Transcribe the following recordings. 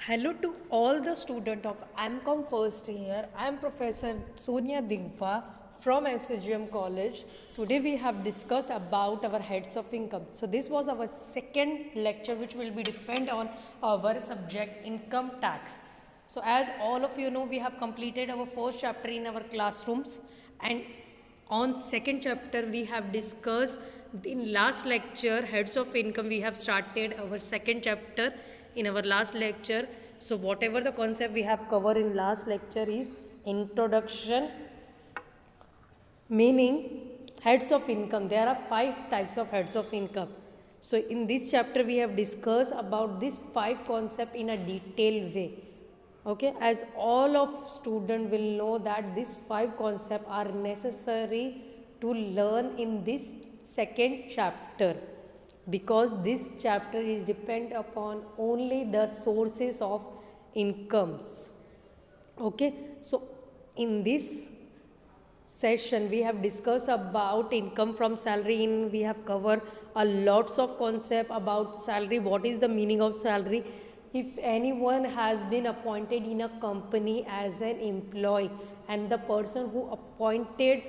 Hello to all the students of MCOM first year. I am Professor Sonia Digva from FCGM College. Today we have discussed about our heads of income. So this was our second lecture which will be depend on our subject income tax. So as all of you know, we have completed our first chapter in our classrooms, and on second chapter we have discussed in last lecture heads of income. We have started our second chapter in our last lecture. So whatever the concept we have covered in last lecture is introduction, meaning heads of income. There are 5 types of heads of income. So in this chapter we have discussed about these 5 concepts in a detailed way. Okay, as all of student will know that these 5 concepts are necessary to learn in this second chapter, because this chapter is depend upon only the sources of incomes. Okay, so in this session we have discussed about income from salary. We have covered a lots of concept about salary, what is the meaning of salary. If anyone has been appointed in a company as an employee, and the person who appointed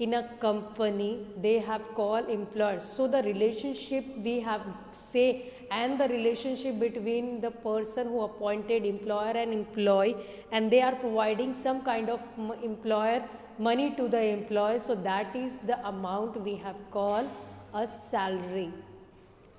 in a company, they have called employers. So the relationship we have say, and the relationship between the person who appointed employer and employee, and they are providing some kind of employer money to the employee, so that is the amount we have called a salary.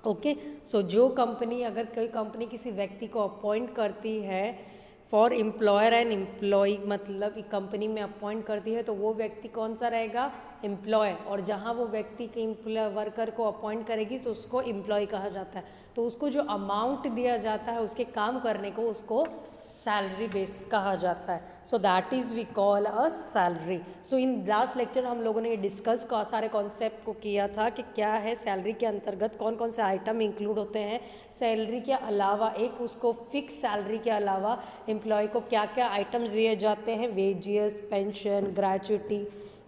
Okay, so जो company, अगर कोई company किसी व्यक्ति को appoint करती है for employer and employ, मतलब company में अपॉइंट करती है, तो वो व्यक्ति कौन सा रहेगा? एम्प्लॉय। और जहाँ वो व्यक्ति के वर्कर को अपॉइंट करेगी तो उसको एम्प्लॉय कहा जाता है। तो उसको जो अमाउंट दिया जाता है उसके काम करने को, उसको सैलरी बेस कहा जाता है। So that is we call a salary. So in last lecture हम लोगों ने डिस्कस का सारे कॉन्सेप्ट को किया था कि क्या है सैलरी के अंतर्गत कौन कौन से आइटम इंक्लूड होते हैं। सैलरी के अलावा एक उसको फिक्स सैलरी के अलावा एम्प्लॉय को क्या क्या आइटम्स दिए जाते हैं, wages, pension, gratuity,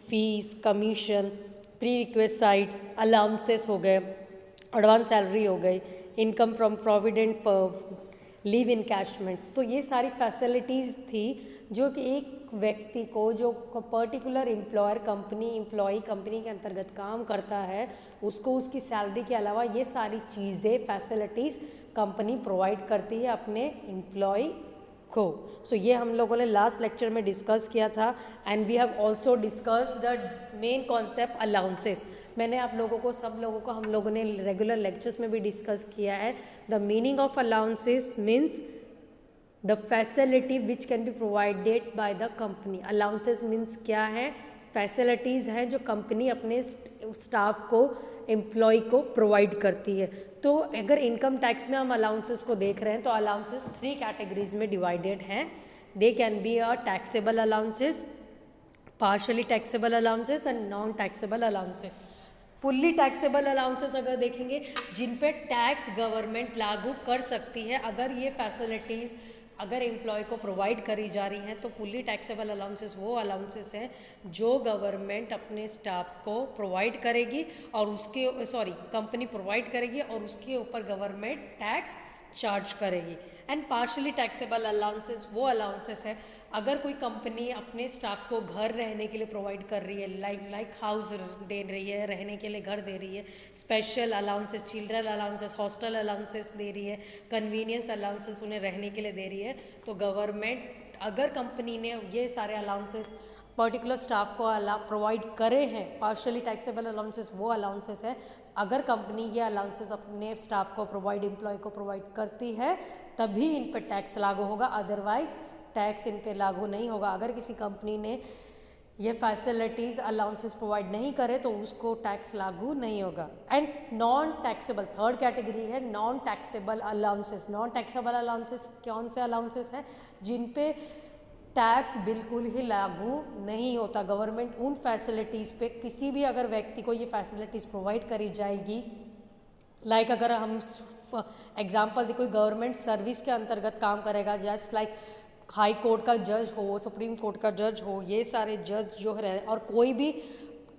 fees, commission, prerequisites, allowances हो गए, एडवांस सैलरी हो गई, income from provident, leave encashments. तो ये सारी फैसिलिटीज़ थी जो कि एक व्यक्ति को, जो पर्टिकुलर एम्प्लॉयर एम्प्लॉय कंपनी के अंतर्गत काम करता है, उसको उसकी सैलरी के अलावा ये सारी चीज़ें, फैसिलिटीज़ कंपनी प्रोवाइड करती है अपने एम्प्लॉय को। सो ये हम लोगों ने लास्ट लेक्चर में डिस्कस किया था। And we have also discuss the main concept allowances. मैंने आप लोगों को, सब लोगों को हम लोगों ने रेगुलर लेक्चर्स में भी डिस्कस किया है। The meaning of allowances means the facility which can be provided by the company. Allowances means क्या है? फैसिलिटीज़ हैं जो कंपनी अपने स्टाफ को, एम्प्लॉय को प्रोवाइड करती है। तो अगर इनकम टैक्स में हम अलाउंसेस को देख रहे हैं तो अलाउंसेस 3 कैटेगरीज में डिवाइडेड हैं। They can be a taxable allowances, partly taxable allowances and non taxable allowances. Fully taxable allowances अगर देखेंगे, जिन पे टैक्स गवर्नमेंट लागू कर सकती है, अगर ये फैसिलिटीज़ अगर एम्प्लॉय को प्रोवाइड करी जा रही हैं, तो फुल्ली टैक्सेबल अलाउंसेस वो अलाउंसेस हैं जो गवर्नमेंट अपने स्टाफ को प्रोवाइड करेगी, और उसके कंपनी प्रोवाइड करेगी और उसके ऊपर गवर्नमेंट टैक्स चार्ज करेगी। एंड पार्शली टैक्सेबल अलाउंसेस वो अलाउंसेस है अगर कोई कंपनी अपने स्टाफ को घर रहने के लिए प्रोवाइड कर रही है, लाइक हाउस दे रही है, रहने के लिए घर दे रही है, special allowances, children allowances, hostel allowances दे रही है, कन्वीनियंस अलाउंसेस उन्हें रहने के लिए दे रही है, तो गवर्नमेंट, अगर कंपनी ने ये सारे अलाउंसेस पर्टिकुलर स्टाफ को प्रोवाइड करे हैं, पार्शली टैक्सेबल अलाउंसेस वो अलाउंसेस है, अगर कंपनी ये अलाउंसेस अपने स्टाफ को प्रोवाइड, एम्प्लॉय को प्रोवाइड करती है, तभी इन पर टैक्स लागू होगा, अदरवाइज टैक्स इन पे लागू नहीं होगा। अगर किसी कंपनी ने ये फैसिलिटीज़, अलाउंसेस प्रोवाइड नहीं करे तो उसको टैक्स लागू नहीं होगा। And non taxable, third category है non taxable allowances. Non taxable allowances कौन से अलाउंसेस हैं? जिन पे टैक्स बिल्कुल ही लागू नहीं होता। गवर्नमेंट उन फैसिलिटीज़ पे, किसी भी अगर व्यक्ति को ये फैसिलिटीज़ प्रोवाइड करी जाएगी, लाइक अगर हम एग्जांपल कोई गवर्नमेंट सर्विस के अंतर्गत काम करेगा, जस्ट लाइक हाई कोर्ट का जज हो, सुप्रीम कोर्ट का जज हो, ये सारे जज जो है, और कोई भी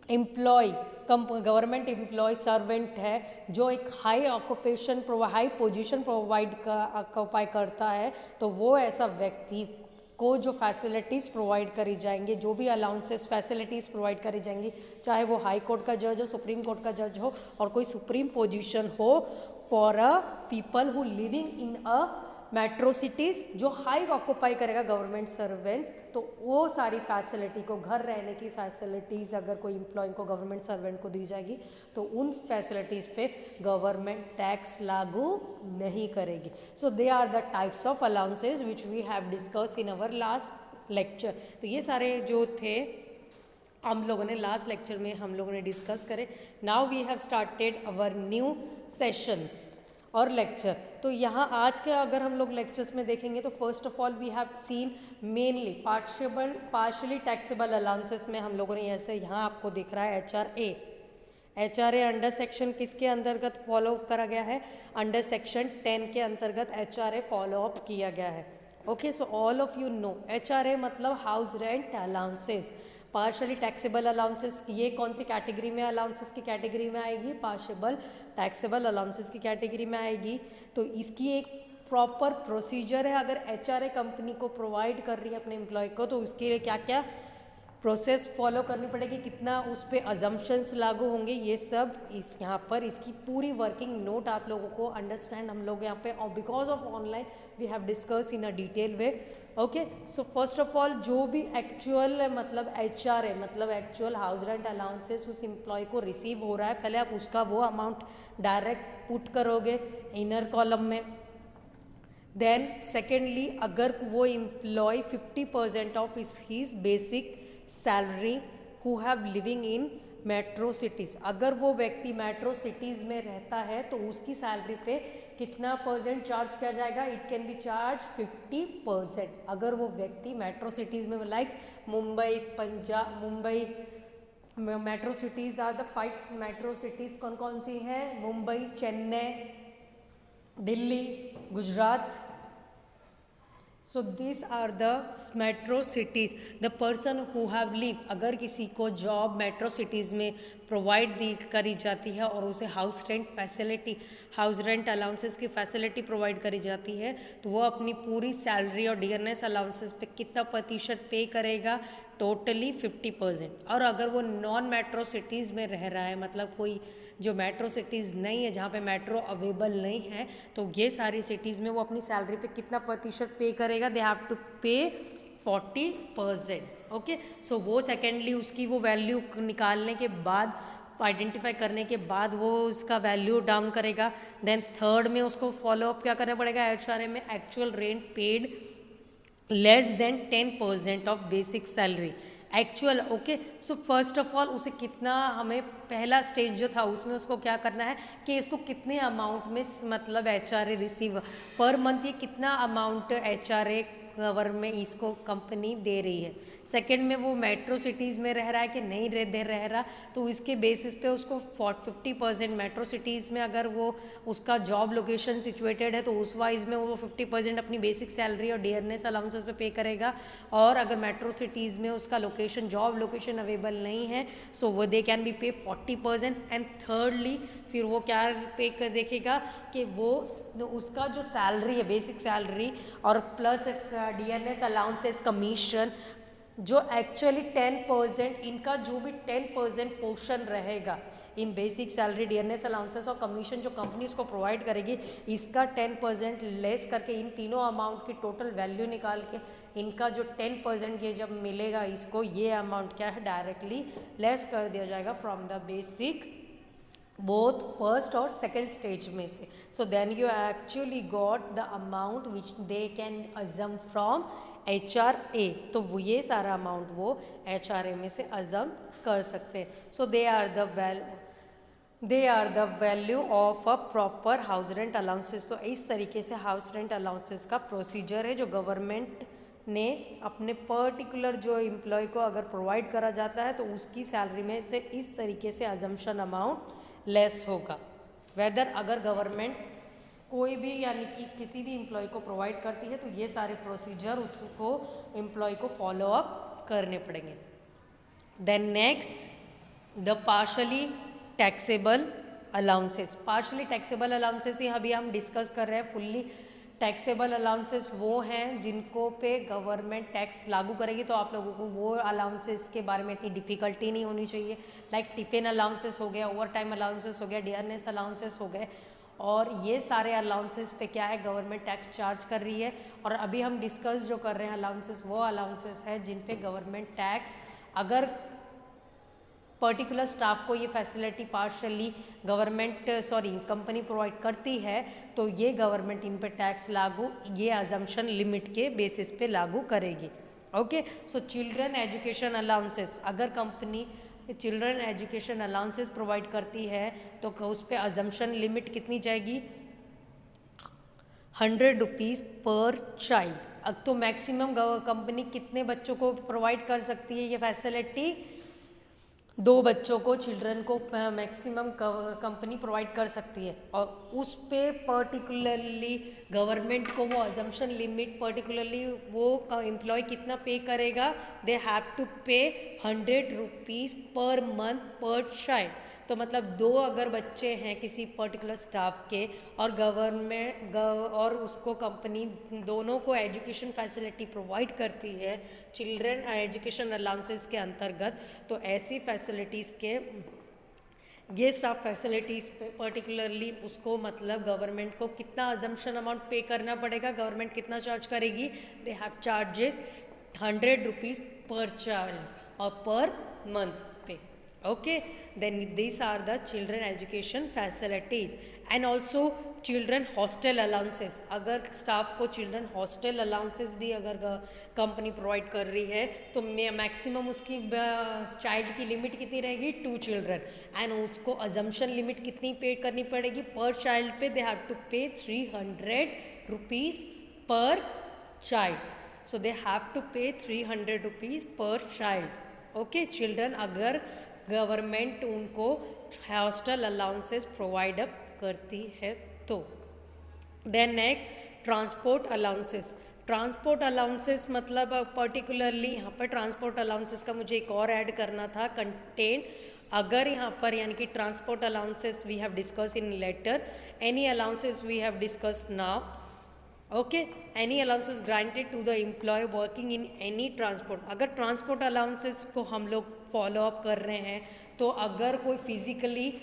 एम्प्लॉय गवर्नमेंट एम्प्लॉय सर्वेंट है जो एक high occupation high position provide occupy करता है, तो वो ऐसा व्यक्ति को जो फैसिलिटीज़ प्रोवाइड करी जाएंगी, जो भी अलाउंसेस फैसिलिटीज़ प्रोवाइड करी जाएंगी, चाहे वो हाई कोर्ट का जज हो, सुप्रीम कोर्ट का जज हो और कोई सुप्रीम पोजीशन हो, for a people who living in a metro cities, जो हाई ऑक्यूपाई करेगा गवर्नमेंट सर्वेंट, तो वो सारी फैसिलिटी को, घर रहने की फैसिलिटीज़ अगर कोई एम्प्लॉय को गवर्नमेंट सर्वेंट को दी जाएगी तो उन फैसिलिटीज़ पे गवर्नमेंट टैक्स लागू नहीं करेगी. So they are the types of allowances which we have discuss in our last lecture. तो ये सारे जो थे हम लोगों ने लास्ट लेक्चर में हम लोगों ने डिस्कस करे. Now we have started our new sessions और लेक्चर. तो यहाँ आज के अगर हम लोग लेक्चर्स में देखेंगे तो first of all we have seen mainly partially taxable allowances में हम लोगों ने ऐसे यहाँ आपको दिख रहा है H R A under section किसके अंतर्गत फॉलो करा गया है, अंडर सेक्शन 10 के अंतर्गत H R A follow up किया गया है. Okay, so all of you know H R A मतलब house rent allowances. Partly taxable allowances ये कौन सी कैटेगरी में, अलाउंसेस की कैटेगरी में आएगी, पार्शियल टैक्सेबल अलाउंसेस की कैटेगरी में आएगी. तो इसकी एक प्रॉपर प्रोसीजर है. अगर एचआरए कंपनी को प्रोवाइड कर रही है अपने एम्प्लॉय को, तो उसके लिए क्या क्या प्रोसेस फॉलो करनी पड़ेगी, कितना उस पर अजम्पशंस लागू होंगे, ये सब इस यहाँ पर इसकी पूरी वर्किंग नोट आप लोगों को अंडरस्टैंड हम लोग यहाँ पे, और because of online we have discuss in a detail way. Okay, so first of all जो भी एक्चुअल मतलब एचआरए मतलब एक्चुअल हाउस रेंट अलाउंसेस उस एम्प्लॉय को रिसीव हो रहा है, पहले आप उसका वो अमाउंट डायरेक्ट पुट करोगे इनर कॉलम में. देन सेकेंडली अगर वो employ 50% of his basic salary who have living in metro cities, अगर वो व्यक्ति मेट्रो सिटीज़ में रहता है तो उसकी सैलरी पे कितना परसेंट चार्ज किया जाएगा, इट कैन बी चार्ज 50%. अगर वो व्यक्ति मेट्रो सिटीज़ में like Mumbai, Punjab, Mumbai metro cities are the 5 metro cities कौन कौन सी हैं, Mumbai, Chennai, Delhi, Gujarat. So this are the metro cities. The person who have live, अगर किसी को जॉब मेट्रो सिटीज़ में प्रोवाइड दी करी जाती है और उसे house rent facility, house rent allowances की फैसिलिटी प्रोवाइड करी जाती है, तो वो अपनी पूरी सैलरी और डियरनेस अलाउंसेस पे कितना प्रतिशत पे करेगा, टोटली 50%. और अगर वो नॉन मेट्रो सिटीज़ में रह रहा है, मतलब कोई जो मेट्रो सिटीज़ नहीं है, जहाँ पे मेट्रो अवेलेबल नहीं है, तो ये सारी सिटीज़ में वो अपनी सैलरी पे कितना प्रतिशत पे करेगा, दे हैव टू पे 40%. ओके, सो वो सेकेंडली उसकी वो वैल्यू निकालने के बाद, आइडेंटिफाई करने के बाद वो उसका वैल्यू डाउन करेगा. देन थर्ड में उसको फॉलो अप क्या करना पड़ेगा, एचआरए में actual rent paid less than 10% of basic salary actual. Okay, so first of all उसे कितना, हमें पहला स्टेज जो था उसमें उसको क्या करना है कि इसको कितने अमाउंट में मतलब एचआरए रिसीव पर मंथ, ये कितना अमाउंट एचआरए गवर्नमेंट इसको कंपनी दे रही है. सेकंड में वो मेट्रो सिटीज़ में रह रहा है कि नहीं रह रहा, तो इसके बेसिस पे उसको 50% मेट्रो सिटीज़ में अगर वो उसका जॉब लोकेशन सिचुएटेड है तो उस वाइज में वो 50% अपनी बेसिक सैलरी और डियरनेस अलाउंसेस पे करेगा. और अगर मेट्रो सिटीज़ में उसका लोकेशन जॉब लोकेशन अवेलेबल नहीं है, सो वो दे कैन बी पे 40%. एंड थर्डली फिर वो क्या पे कर देखेगा कि वो उसका जो सैलरी है बेसिक सैलरी और प्लस डीएनएस अलाउंसेस कमीशन, जो एक्चुअली 10% इनका जो भी 10% पोर्शन रहेगा इन बेसिक सैलरी, डीएनएस अलाउंसेस और कमीशन जो कंपनी इसको प्रोवाइड करेगी, इसका 10% लेस करके इन तीनों अमाउंट की टोटल वैल्यू निकाल के इनका जो 10% ये जब मिलेगा इसको, ये अमाउंट क्या है डायरेक्टली लेस कर दिया जाएगा from the basic both first और सेकेंड स्टेज में से. So then you actually got the amount which they can अजम फ्रॉम HRA. तो वो ये सारा अमाउंट वो HRA में से अजम कर सकते हैं. So they are the value of a proper house rent allowances. तो इस तरीके से हाउस रेंट अलाउंसेस का प्रोसीजर है जो गवर्नमेंट ने अपने पर्टिकुलर जो एम्प्लॉय को अगर प्रोवाइड करा जाता है तो उसकी सैलरी में से इस तरीके से अजम्पशन अमाउंट लेस होगा. वेदर अगर गवर्नमेंट कोई भी यानी कि किसी भी एम्प्लॉय को प्रोवाइड करती है तो ये सारे प्रोसीजर उसको एम्प्लॉय को फॉलो अप करने पड़ेंगे. Then next the partly taxable allowances. Partly taxable allowances ही अभी हम डिस्कस कर रहे हैं। फुल्ली टैक्सेबल अलाउंसेस वो हैं जिनको पे गवर्नमेंट टैक्स लागू करेगी, तो आप लोगों को वो अलाउंसेस के बारे में इतनी डिफ़िकल्टी नहीं होनी चाहिए। लाइक टिफिन अलाउंसेस हो गया, ओवर टाइम अलाउंसेस हो गया, डियरनेस अलाउंसेस हो गए, और ये सारे अलाउंसेस पे क्या है, गवर्नमेंट टैक्स चार्ज कर रही है। और अभी हम डिस्कस जो कर रहे हैं अलाउंसेस, वो अलाउंसेस है जिन पे गवर्नमेंट टैक्स, अगर पर्टिकुलर स्टाफ को ये facility partially government company provide करती है, तो ये गवर्नमेंट इन पे टैक्स लागू, ये अजम्पशन लिमिट के बेसिस पे लागू करेगी। Okay, so children education allowances, अगर company children education allowances provide करती है तो उस पर अजम्पशन लिमिट कितनी जाएगी, 100 रुपीज़ पर चाइल्ड। अब तो मैक्सिमम कंपनी कितने बच्चों को प्रोवाइड कर सकती है ये फैसिलिटी, 2 बच्चों को, चिल्ड्रन को मैक्सिमम कंपनी प्रोवाइड कर सकती है। और उस पे पर्टिकुलरली गवर्नमेंट को वो अजम्पशन लिमिट, पर्टिकुलरली वो एम्प्लॉय कितना पे करेगा, दे हैव टू पे 100 रुपीज़ पर मंथ पर चाइल्ड। तो मतलब 2 अगर बच्चे हैं किसी पर्टिकुलर स्टाफ के और गवर्नमेंट और उसको कंपनी दोनों को एजुकेशन फैसिलिटी प्रोवाइड करती है चिल्ड्रन एजुकेशन अलाउंसेस के अंतर्गत, तो ऐसी फैसिलिटीज़ के ये स्टाफ फैसिलिटीज़ पे पर्टिकुलरली उसको मतलब गवर्नमेंट को कितना अजम्पशन अमाउंट पे करना पड़ेगा, गवर्नमेंट कितना चार्ज करेगी, they have charges 100 rupees per child और पर मंथ पे। Okay, then these are the children education facilities and also children hostel allowances। अगर स्टाफ को चिल्ड्रन हॉस्टल अलाउंसेस भी अगर कंपनी प्रोवाइड कर रही है तो मैक्सिमम उसकी चाइल्ड की लिमिट कितनी रहेगी, 2 चिल्ड्रन, एंड उसको अजम्पशन लिमिट कितनी पे करनी पड़ेगी पर चाइल्ड पे, दे have to pay 300 rupees per child. So they have to pay 300 rupees per child. Okay, children अगर गवर्नमेंट उनको हॉस्टल अलाउंसेस प्रोवाइड अप करती है तो। Then next, transport allowances. Transport allowances मतलब पर्टिकुलरली यहाँ पर ट्रांसपोर्ट अलाउंसेस का मुझे एक और ऐड करना था कंटेंट। अगर यहाँ पर यानी कि transport allowances we have discuss in later, any allowances we have discuss now. Okay, any allowances granted to the employ working in any transport. अगर ट्रांसपोर्ट अलाउंसेस को हम लोग फॉलो अप कर रहे हैं तो अगर कोई फिजिकली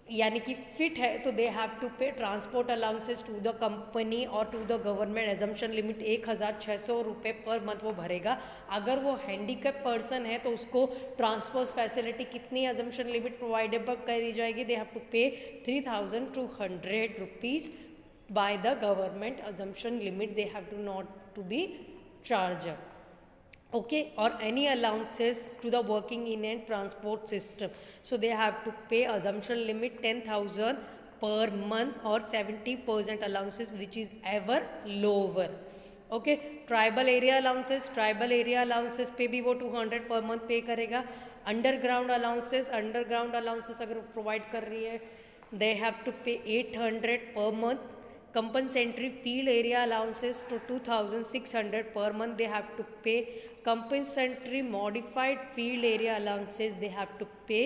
यानी कि फिट है तो they have to pay transport allowances to the company और to the government. Exemption limit 1600 रुपये पर मंथ वो भरेगा। अगर वो हैंडीकैप पर्सन है तो उसको ट्रांसपोर्ट फैसिलिटी कितनी एजम्पशन लिमिट प्रोवाइडेबल करी जाएगी, दे हैव टू पे 3200 rupees by the government assumption limit, they have to not to be charged. Okay, or any allowances to the working in a transport system, so they have to pay assumption limit 10,000 per month or 70% allowances which is ever lower. Okay, tribal area allowances पे भी वो 200 per month पे करेगा। Underground allowances अगर provide कर रही है दे have to पे 800 per month. Compensatory field area allowances to 2,600 per month, they have to pay. Compensatory modified field area allowances, they have to pay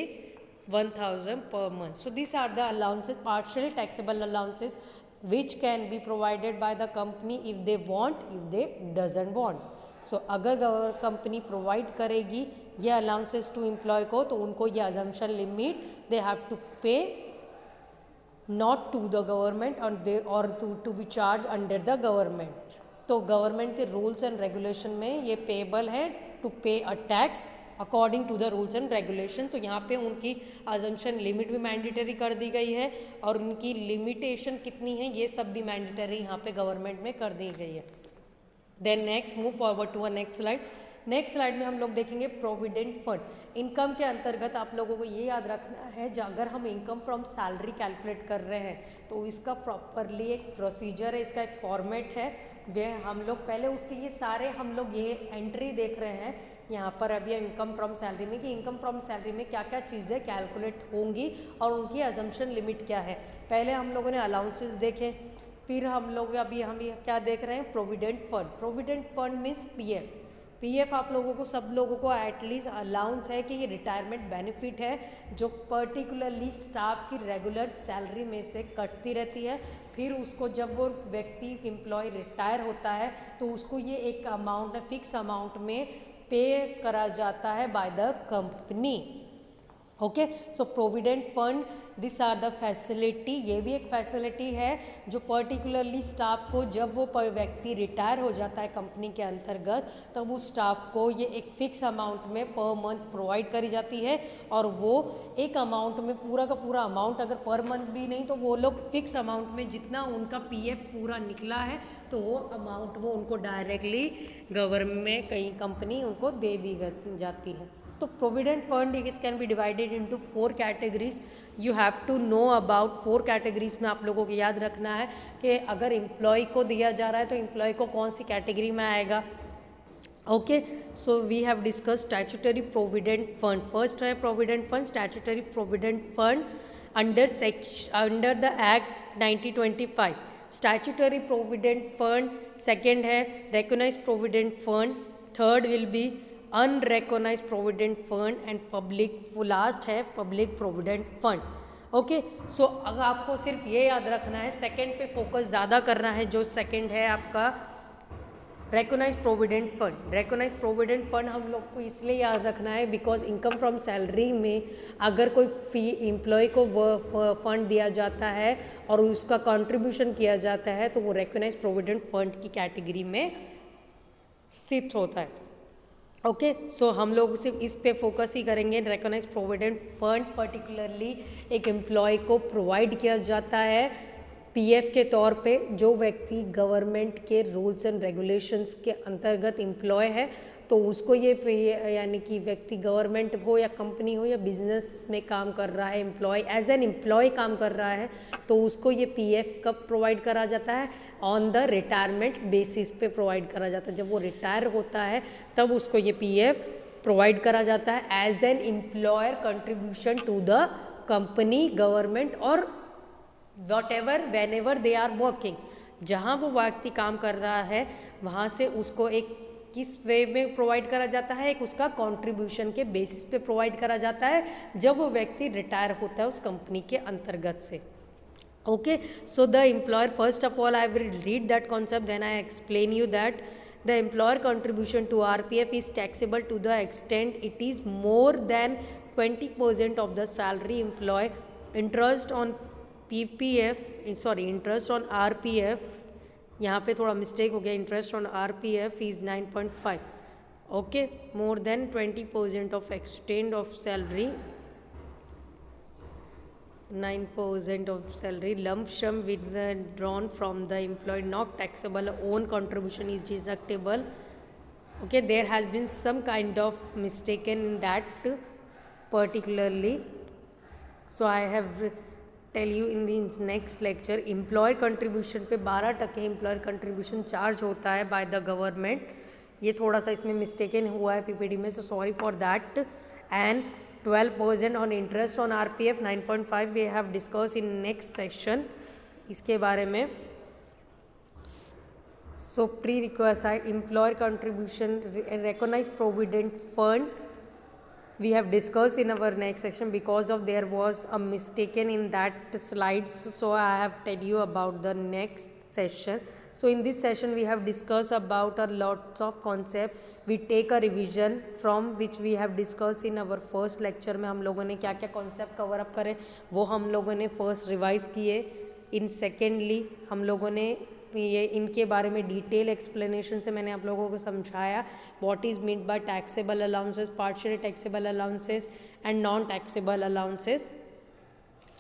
1,000 per month. So these are the allowances, partially taxable allowances, which can be provided by the company if they want, if they doesn't want. So अगर company provide करेगी ये allowances to employ को तो उनको ये exemption limit they have to pay not to the government or to be charged under the government। तो government के rules and regulation में ये पेबल है to pay a tax according to the rules and regulation. तो यहाँ पे उनकी assumption limit भी मैंडेटरी कर दी गई है और उनकी लिमिटेशन कितनी है ये सब भी मैंडेटरी यहाँ पे गवर्नमेंट में कर दी गई है। Then next move forward to a next slide. Next slide में हम लोग देखेंगे प्रोविडेंट फंड। इनकम के अंतर्गत आप लोगों को ये याद रखना है अगर हम इनकम फ्रॉम सैलरी कैलकुलेट कर रहे हैं तो इसका प्रॉपरली एक प्रोसीजर है, इसका एक फॉर्मेट है। वे हम लोग पहले उसके ये सारे हम लोग ये एंट्री देख रहे हैं यहाँ पर अभी इनकम फ्रॉम सैलरी में कि इनकम फ्रॉम सैलरी में क्या क्या चीज़ें कैलकुलेट होंगी और उनकी अजम्पशन लिमिट क्या है। पहले हम लोगों ने अलाउंसेस देखे, फिर हम लोग अभी हम क्या देख रहे हैं, provident fund. Provident fund means PF. PF आप लोगों को, सब लोगों को एटलीस्ट अलाउंस है कि ये रिटायरमेंट बेनिफिट है जो पर्टिकुलरली स्टाफ की रेगुलर सैलरी में से कटती रहती है। फिर उसको जब वो व्यक्ति एम्प्लॉय रिटायर होता है तो उसको ये एक अमाउंट है, फिक्स अमाउंट में पे करा जाता है by the company. Okay, so provident fund, this are the facility, ये भी एक फैसिलिटी है जो पर्टिकुलरली स्टाफ को, जब वो व्यक्ति रिटायर हो जाता है कंपनी के अंतर्गत, तब उस स्टाफ को ये एक फिक्स अमाउंट में पर मंथ प्रोवाइड करी जाती है। और वो एक अमाउंट में पूरा का पूरा अमाउंट, अगर पर मंथ भी नहीं तो वो लोग फिक्स अमाउंट में जितना उनका पीएफ पूरा निकला है तो वो अमाउंट वो उनको डायरेक्टली गवर्नमेंट में कई कंपनी उनको दे दी जाती है। तो provident fund is can be divided into 4 categories. You have to know about 4 categories में आप लोगों को याद रखना है कि अगर एम्प्लॉय को दिया जा रहा है तो एम्प्लॉय को कौन सी कैटेगरी में आएगा। Okay, so we have discuss statutory provident fund. First है provident fund, statutory provident fund under the act 1925। Statutory provident fund second है recognised provident fund, third will be unrecognised provident fund and public, last है public provident fund. Okay, so अगर आपको सिर्फ ये याद रखना है, सेकंड पे फोकस ज़्यादा करना है, जो सेकंड है आपका recognised provident fund. Recognised provident fund हम लोग को इसलिए याद रखना है बिकॉज इनकम फ्रॉम सैलरी में अगर कोई फी एम्प्लॉय को फंड दिया जाता है और उसका कंट्रीब्यूशन किया जाता है तो वो रिकॉग्नाइज्ड प्रोविडेंट फंड की कैटेगरी में स्थित होता है। ओके, सो हम लोग सिर्फ इस पे फोकस ही करेंगे। रिकॉग्नाइज प्रोविडेंट फंड पर्टिकुलरली एक एम्प्लॉय को प्रोवाइड किया जाता है पीएफ के तौर पे, जो व्यक्ति गवर्नमेंट के रूल्स एंड रेगुलेशंस के अंतर्गत एम्प्लॉय है तो उसको ये यानी कि व्यक्ति गवर्नमेंट हो या कंपनी हो या बिजनेस में काम कर रहा है, एम्प्लॉय एज एन एम्प्लॉय काम कर रहा है, तो उसको ये पीएफ कब प्रोवाइड करा जाता है, ऑन द रिटायरमेंट बेसिस पे प्रोवाइड करा जाता है। जब वो रिटायर होता है तब उसको ये पीएफ प्रोवाइड करा जाता है as an employer contribution to the company, government और whatever whenever they are working. जहाँ वो व्यक्ति काम कर रहा है वहाँ से उसको एक किस वे में प्रोवाइड करा जाता है, एक उसका कंट्रीब्यूशन के बेसिस पे प्रोवाइड करा जाता है जब वो व्यक्ति रिटायर होता है उस कंपनी के अंतर्गत से। Okay, so the employer, first of all I will read that concept, then I explain you that the employer contribution to RPF is taxable to the extent it is more than 20% of the salary employ. Interest on PPF, sorry interest on RPF, यहाँ पे थोड़ा mistake हो गया, interest on RPF is 9.5। Okay, more than 20% of extend of salary, 9% of salary, lump sum withdrawn from the employee not taxable, own contribution is deductible. Okay, there has been some kind of mistaken in that particularly, so I have tell you in the next lecture. employer contribution पे 12% employer contribution charge होता है by the government, ये थोड़ा सा इसमें mistaken हुआ है PPD में, so sorry for that. and 12% on interest on RPF, 9.5 we have discussed in next section इसके बारे में. So prerequisite employer contribution, recognized provident fund we have discussed in our next section because of there was a mistaken in that slides, so I have tell you about the next session. So in this session we have discussed about a lots of concept. We take a revision from which we have discussed in our first lecture में हम लोगों ने क्या क्या concept cover up करे वो हम लोगों ने first revise किए. In secondly हम लोगों ने ये इनके बारे में डिटेल एक्सप्लेनेशन से मैंने आप लोगों को समझाया what is mean by taxable allowances, partially taxable allowances and non taxable allowances.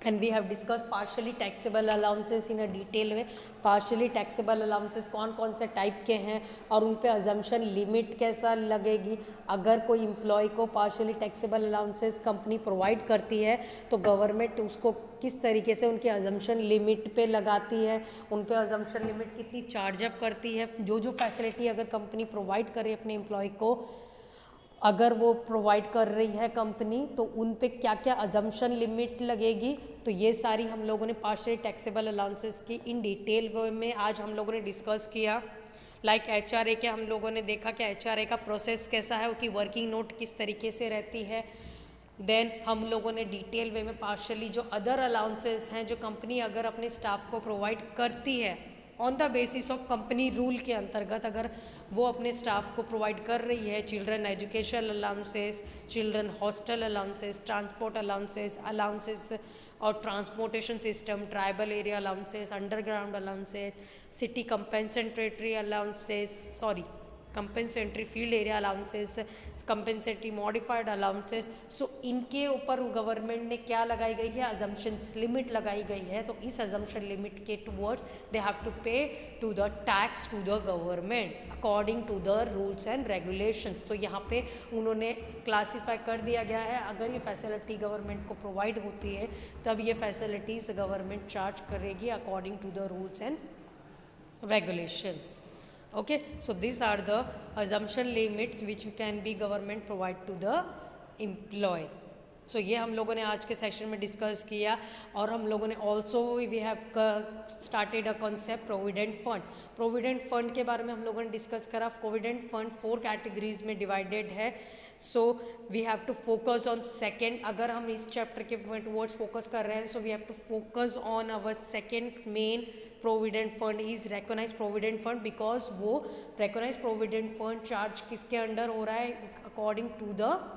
And we have discuss partially taxable allowances in a detail में. पार्शियली टैक्सेबल अलाउंसेस कौन कौन से टाइप के हैं और उन पे अजम्पशन लिमिट कैसा लगेगी. अगर कोई एम्प्लॉय को partially taxable allowances company provide करती है तो गवर्नमेंट उसको किस तरीके से उनके अजम्पशन लिमिट पे लगाती है, उन पे अजम्पशन लिमिट कितनी चार्ज अप करती है, जो जो फैसिलिटी अगर कंपनी प्रोवाइड करे अपने एम्प्लॉय को अगर वो प्रोवाइड कर रही है कंपनी तो उन पे क्या क्या अजम्पशन लिमिट लगेगी, तो ये सारी हम लोगों ने पार्शियली टैक्सेबल अलाउंसेस की इन डिटेल वे में आज हम लोगों ने डिस्कस किया। लाइक एचआरए के हम लोगों ने देखा कि एचआरए का प्रोसेस कैसा है, उसकी वर्किंग नोट किस तरीके से रहती है। देन हम लोगों ने डिटेल वे में पार्शियली जो अदर अलाउंसेस हैं जो कंपनी अगर अपने स्टाफ को प्रोवाइड करती है on the basis of company rule के अंतर्गत, अगर वो अपने स्टाफ को प्रोवाइड कर रही है, children education allowances, children hostel allowances, transport allowances और transportation system, tribal area allowances, underground allowances, city compensatory allowances, compensatory field area allowances, compensatory modified allowances. So इनके ऊपर गवर्नमेंट ने क्या लगाई गई है, अजम्पशंस लिमिट लगाई गई है। तो इस अजम्पशन लिमिट के towards they have to pay to the tax to the government according to the rules and regulations. तो यहाँ पे उन्होंने क्लासीफाई कर दिया गया है, अगर ये फैसिलिटी गवर्नमेंट को प्रोवाइड होती है तब ये फैसिलिटीज़ गवर्नमेंट चार्ज करेगी according to the rules and regulations. Okay, so these are the assumption limits which can be government provide to the employee. So ये हम लोगों ने आज के सेशन में डिस्कस किया। और हम लोगों ने also we have started a concept provident fund. Provident fund के बारे में हम लोगों ने डिस्कस करा। प्रोविडेंट फंड 4 कैटेगरीज में डिवाइडेड है। So we have to focus on second, अगर हम इस चैप्टर के टुवर्ड्स फोकस कर रहे हैं, so we have to focus on our second main provident fund is recognised provident fund, because वो रिकॉग्नाइज्ड प्रोविडेंट फंड चार्ज किसके अंडर हो रहा है, according to the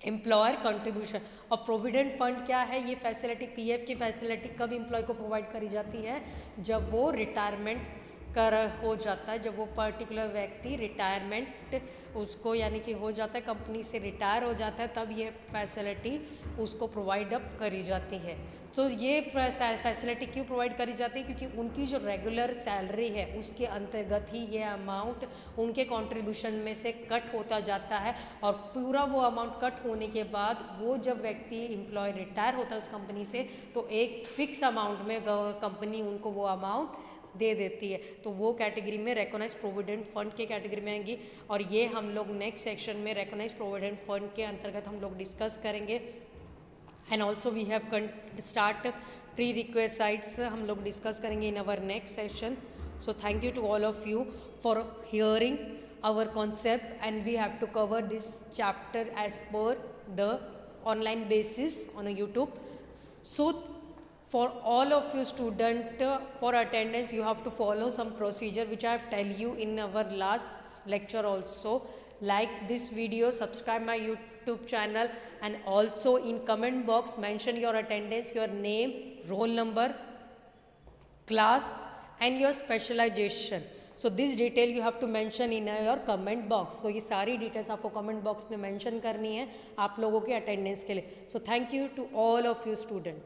employer contribution. और प्रोविडेंट फंड क्या है, ये फैसिलिटी पीएफ की फैसिलिटी कब एम्प्लॉय को प्रोवाइड करी जाती है, जब वो रिटायरमेंट कर हो जाता है, जब वो पर्टिकुलर व्यक्ति रिटायरमेंट उसको यानी कि हो जाता है, कंपनी से रिटायर हो जाता है, तब ये फैसिलिटी उसको प्रोवाइड अप करी जाती है। तो ये फैसिलिटी क्यों प्रोवाइड करी जाती है, क्योंकि उनकी जो रेगुलर सैलरी है उसके अंतर्गत ही ये अमाउंट उनके कंट्रीब्यूशन में से कट होता जाता है। और पूरा वो अमाउंट कट होने के बाद वो जब व्यक्ति एम्प्लॉय रिटायर होता है उस कंपनी से, तो एक फिक्स अमाउंट में कंपनी उनको वो अमाउंट दे देती है। तो वो कैटेगरी में रिकॉग्नाइज्ड प्रोविडेंट फंड के कैटेगरी में आएंगी। और ये हम लोग नेक्स्ट सेक्शन में रिकॉग्नाइज्ड प्रोविडेंट फंड के अंतर्गत हम लोग डिस्कस करेंगे। And also we have start prerequisites हम लोग डिस्कस करेंगे in our next session. So thank you to all of you for hearing our concept, and we have to cover this chapter as per the online basis on a YouTube. So for all of you student, for attendance you have to follow some procedure which I have tell you in our last lecture also. Like this video, subscribe my YouTube channel, and also in comment box mention your attendance, your name, roll number, class and your specialization. So this detail you have to mention in your comment box. तो ये सारी details आपको comment box में mention करनी है आप लोगों के अटेंडेंस के लिए। So thank you to all of you student.